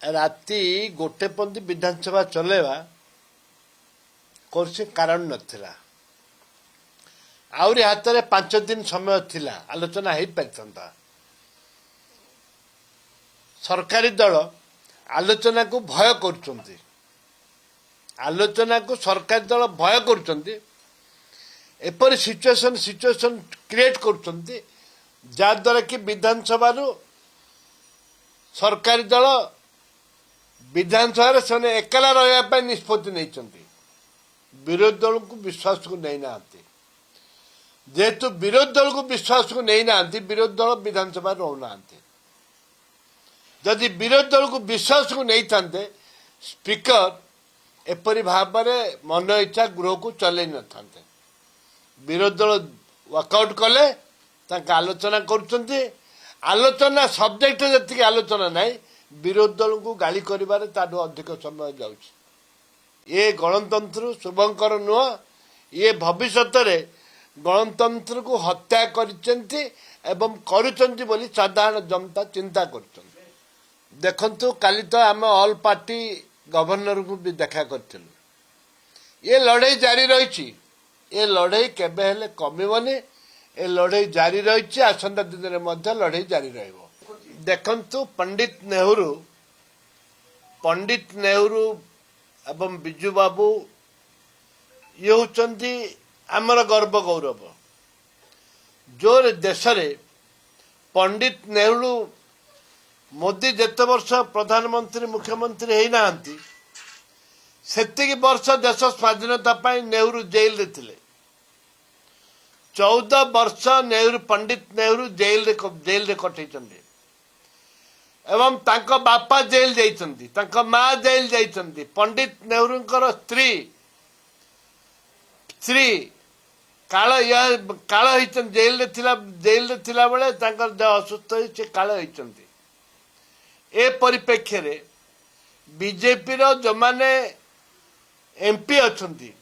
राति गोटे पंथी विधानसभा चलेवा कौन कारण नथिला आउरी हाथ में 5 दिन समय थिला आलोचना हो पारता सरकारी दल आलोचना को भय कर आलोचना को सरकारी दल भय कर सिचुएशन क्रिएट कर जहाद्वारा कि विधानसभा सरकारी दल विधानसभा से एकला रहा निष्पत्ति नहीं विरोधी दल को विश्वास को नहीं ना जेहेतु विरोधी दल को विश्वास को नहीं ना विरोधी दल विधानसभा रोना जदि विरोधी दल को विश्वास को नहीं था स्पीकर एपरी भाव में मन इच्छा गृह को चलई न था विरोधी दल वर्कआउट कले आलोचना कर आलोचना सब्जेक्ट जी आलोचना ना विरोधी दल को गाली करिबारे ताडू अधिक समय जाउछि ये गणतंत्र शुभंकर नुह ये भविष्य में गणतंत्र को हत्या करिसेंती एवं करुचंती बोली साधारण जनता चिंता करुचंती देखंतु काली तो आम ऑल पार्टी गवर्नर को भी देखा करथिलु ये लड़ाई जारी रही ये लड़ाई केबे हेले कमिबनी ये लड़ाई जारी रही आसंता दिन में मध्य लड़ाई जारी रहइबो देखंतु पंडित नेहरू एवं बिजू बाबू ये होचंती आमर गर्व गौरव जो देश में पंडित नेहरू मोदी जेते वर्ष प्रधानमंत्री मुख्यमंत्री होना सेतिकी वर्ष देश स्वाधीनता पाई नेहरू जेल रे थिले 14 वर्ष नेहरू पंडित नेहरू जेल रे कटैचंदी एवं तांको बापा जेल जाइछंती तांको माँ जेल जाइछंती पंडित नेहरूंकर स्त्री काल होइछन जेल रे थिला बेले तांकर जो असुस्थ होई से काल होइछंती ए परिप्रेक्ष्य रे बीजेपी रो जो माने एमपी अछंती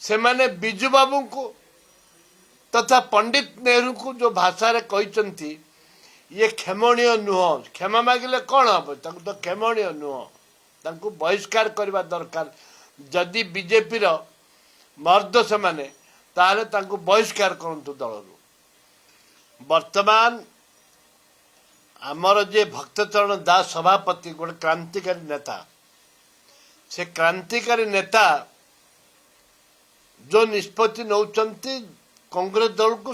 से माने बिजू बाबू को तथा पंडित नेहरू को जो भाषा रे कहिचंती ये क्षमणीय नुह क्षमा मागिले कौन हम तो क्षमणीय नुह बहिष्कार करने दरकार जदि बीजेपी मर्द से माने ताहले तांको बहिष्कार करंतु दल वर्तमान आमर जे भक्तचरण दास सभापति गोटे क्रांतिकारी नेता से क्रांतिकारी नेता जो निष्पत्ति नौचंती कांग्रेस दल को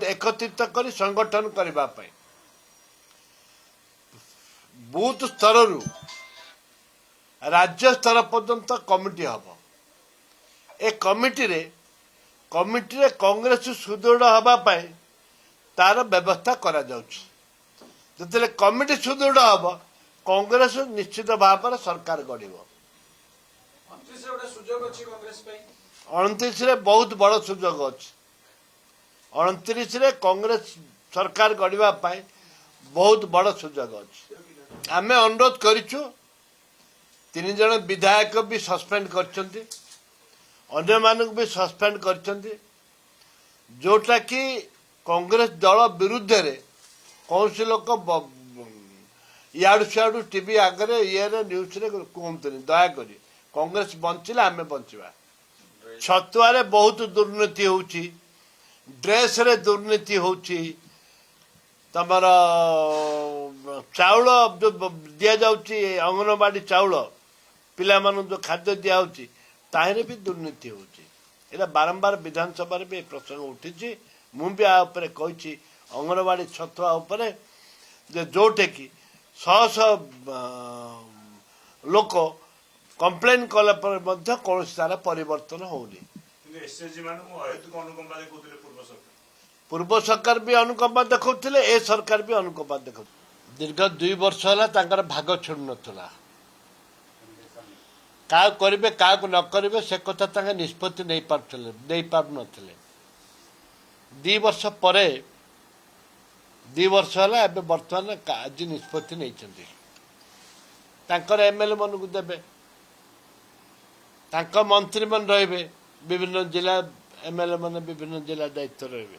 एकत्रित कर संगठन करने बूथ स्तर रु राज्य स्तर पर्यंत कमिटी हम ए कमिटी रे कांग्रेस सुदृढ़ हवाई तार व्यवस्था करा जाउछि जतले कमिटी सुदृढ़ हम कांग्रेस निश्चित भाव में सरकार गढ़ 29 बहुत बड़ सुजोग अच्छी 29 कांग्रेस सरकार गढ़ा बहुत बड़ सुजोग अच्छी आमे अनुरोध करिछु 3 जन विधायक भी सस्पेंड करछंती अन्य मानक भी सस्पेंड करछंती जोटा कि कांग्रेस दल विरुद्ध रे कौन लोक याडू सियाडू टीवी आगे ये न्यूज रे कहतनी दयाकोरी कांग्रेस बंचिला आमे बंचिबा छतुआ बहुत दुर्नीति होउची ड्रेस रे दुर्नीति होउची तमर चाउल जो दि जाउची अंगनवाड़ी चाउल पिला मानु जो खाद्य दिया होउची ताहरे भी दुर्नीति होउची एला बारंबार विधानसभा रे भी प्रसंग उठिची मु भी आ ऊपर कहिची अंगनवाड़ी छतुआ ऊपर जे जोटे की 100 लोक कंप्लेन कला पर मध्य कौन तार परिवर्तन होनी पूर्व सरकार भी अनुकंपा देखुले ए सरकार भी अनुकंपा देखु दीर्घ 2 वर्ष है भाग छुड़ नाला क्या करेंगे क्या न करेंगे से कथा निष्पत्ति नहीं पार नथिले 2 वर्ष पर 2 वर्ष है बर्तमान आज निष्पत्ति नहीं एमएलए मन को देवे मंत्री मन रे विभिन्न जिला एमएलए मन विभिन्न जिला दायित्व रे।